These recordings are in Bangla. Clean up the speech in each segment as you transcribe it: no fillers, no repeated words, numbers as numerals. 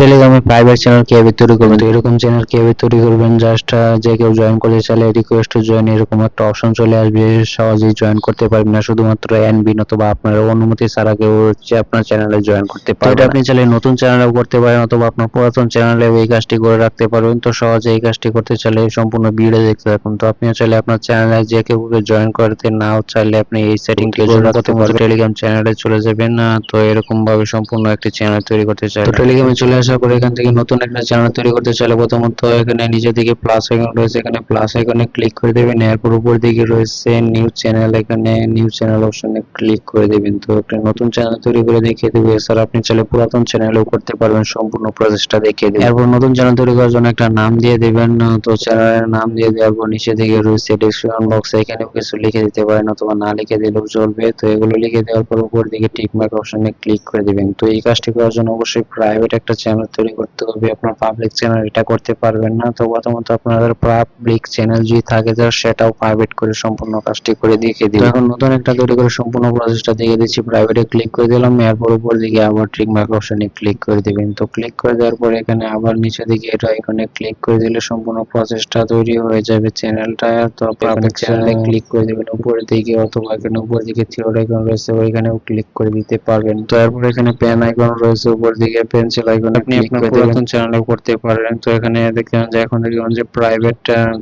টেলিগ্রামে প্রাইভেট চ্যানেল কিভাবে তৈরি করবেন, তো এরকম চ্যানেল কিভাবে তৈরি করবেন, জাস্ট যে কেউ জয়েন করতে চাইলে রিকোয়েস্ট টু জয়েন এরকম একটা অপশন চলে আসবে, সহজেই জয়েন করতে পারবেন না, শুধুমাত্র এডমিন অথবা আপনার অনুমতি ছাড়া কেউ হচ্ছে আপনার চ্যানেলে জয়েন করতে পারবে না। এটা আপনি চাইলে নতুন চ্যানেলেও করতে পারেন অথবা আপনার পুরাতন চ্যানেলেও এই কাজটি করে রাখতে পারবেন। তো সহজে এই কাজটি করতে চাইলে সম্পূর্ণ ভিডিও দেখতে থাকুন। তো আপনিও চাইলে আপনার চ্যানেলে যে কেউ জয়েন করতে নাও চাইলে আপনি এই সেটিংটি করে রাখতে পারবেন। টেলিগ্রাম চ্যানেলে চলে যাবেন, তো এরকম ভাবে সম্পূর্ণ একটি চ্যানেল তৈরি করতে চাইলে, তো টেলিগ্রামে চলে আসার পরে এখান থেকে নতুন একটা চ্যানেল তৈরি করতে চাইলে প্রথমত এখানে নিচে দিকে প্লাস আইকন রয়েছে, এখানে প্লাস আইকনে ক্লিক করে দেবেন। এরপর উপর দিকে রয়েছে নিউ চ্যানেল, এখানে নিউ চ্যানেল অপশনে ক্লিক করে দেবেন। তো একটা নতুন চ্যানেল তৈরি করে দেখিয়ে দেবো। এছাড়া আপনি চাইলে পুরাতন চ্যানেলেও করতে পারবেন, সম্পূর্ণ প্রসেসটা দেখিয়ে দেবেন। এরপর নতুন চ্যানেল তৈরি করার জন্য একটা নাম দিয়ে দেবেন। তো চ্যানেলের নাম দিয়ে দেওয়ার পর নিচে দিকে রয়েছে ডেসক্রিপশন বক্সে, এখানেও কিছু লিখে দিতে পারেন অথবা না লিখে দিলেও চলবে। তো এগুলো লিখে দেওয়ার পর উপর দিকে টিক মার্ক অপশনে ক্লিক করে দিবেন। তো এই কাজটি করার জন্য অবশ্যই প্রাইভেট একটা চ্যানেল তৈরি করতে হবে, আপনার পাবলিক চ্যানেল এটা করতে পারবেন না। তো প্রথমত আপনাদের পাবলিক চ্যানেল যদি থাকে সেটাও প্রাইভেট করে সম্পূর্ণ কাজটি করে দেখিয়ে দিবেন। এখন নতুন একটা তৈরি করে সম্পূর্ণ প্রসেসটা দেখিয়ে দিচ্ছি। প্রাইভেটে ক্লিক করে দিলাম, এরপর উপর দিকে আবার টিক মার্ক অপশনে ক্লিক করে দিবেন। তো ক্লিক করে দেওয়ার পর এখানে আবার নিচে দিকে এটা আইকনে ক্লিক করে দিলে সম্পূর্ণ প্রসেসটা তৈরি হয়ে যাবে চ্যানেলটা। তো আপনি চ্যানেলে ক্লিক করে দিবেন উপরের দিকে, অথবা এখানে উপর দিকে থ্রি আইকন রয়েছে ওইখানেও ক্লিক করে দিতে পারবেন। তো এরপর এখানে পেন আইকন রয়েছে উপর দিকে, পেন্সিল আইকনে আপনি আপনার পুরাতন চ্যানেলে করতে পারেন। তো এখানে দেখেন যে এখন দেখুন যে প্রাইভেট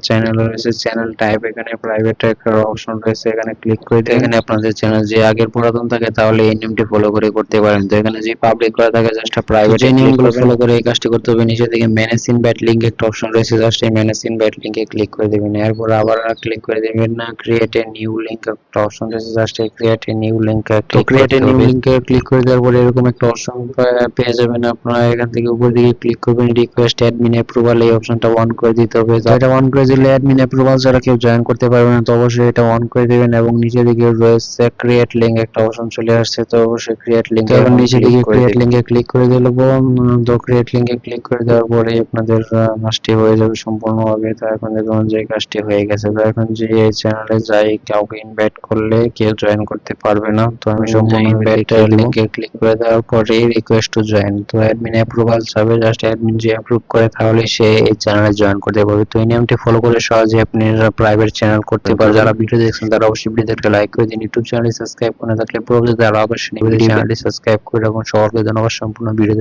চ্যানেল রয়েছে, চ্যানেল টাইপ, এখানে প্রাইভেট একটা অপশন রয়েছে, এখানে ক্লিক করে দিয়ে এখানে আপনাদের চ্যানেল যে আগের পুরাতন থাকে তাহলে এই নেমটি ফলো করে করতে পারেন। তো এখানে যে পাবলিক করা থাকে জাস্ট প্রাইভেট এই নেমগুলো ফলো করে এই কাজটি করতে হবে। নিচে দিকে ম্যানেজ ইনভাইট লিংক একটা অপশন রয়েছে, জাস্ট এই ম্যানেজ ইনভাইট লিংকে ক্লিক করে দিবেন। এরপর আবার ক্লিক করে দিবেন না ক্রিয়েট এ নিউ লিংক একটা অপশন রয়েছে, জাস্ট এই create a new link create a new লিংকে ক্লিক করে দেওয়ার পরে এরকম একটা অপশন পেয়ে যাবেন। আপনারা এখান থেকে উপর দিকে ক্লিক করবেন, রিকোয়েস্ট অ্যাডমিন অ্যাপ্রুভাল এই অপশনটা অন করে দিতে হবে। এটা অন করে দিলে অ্যাডমিন অ্যাপ্রুভাল ছাড়া কেউ জয়েন করতে পারবে না। তো অবশ্যই এটা অন করে দিবেন এবং নিচে দিকে রয়েছে ক্রিয়েট লিংক একটা অপশন চলে আসছে, তো অবশ্যই ক্রিয়েট লিংক এবং নিচে দিকে ক্রিয়েট লিংকে ক্লিক করে দিলে তো ক্রিয়েট লিংকে ক্লিক করে দেওয়ার পরে আপনাদের কাজটি হয়ে যাবে সম্পূর্ণভাবে। তো এখন দেখুন যে কাজটি হয়ে গেছে। তো এখন যে এই চ্যানেলে যাই কাউকে ইনভাইট করলে কেউ জয়েন করতে পারবে না। তো আমি সম্পূর্ণ ইনভাইট লিংকে ক্লিক করে দেওয়ার পরে রিকোয়েস্ট টু জয়েন, তো অ্যাডমিন অ্যাপ্রুভাল চাবে, জাস্ট অ্যাডমিন যে অ্যাপ্রুভ করে তাহলে সে এই চ্যানেলে জয়েন করতে পারবে। তো এই নিয়মটি ফলো করে সহজে আপনি প্রাইভেট চ্যানেল করতে পারবেন। যারা ভিডিও দেখছেন তারা অবশ্যই ভিডিওতে লাইক করে দিন, ইউটিউব চ্যানেলটি সাবস্ক্রাইব করে থাকলে পরবর্তীতে আরো আকর্ষণীয় ভিডিও চ্যানেলটি সাবস্ক্রাইব করে রাখুন। সবাইকে ধন্যবাদ সম্পূর্ণ ভিডিও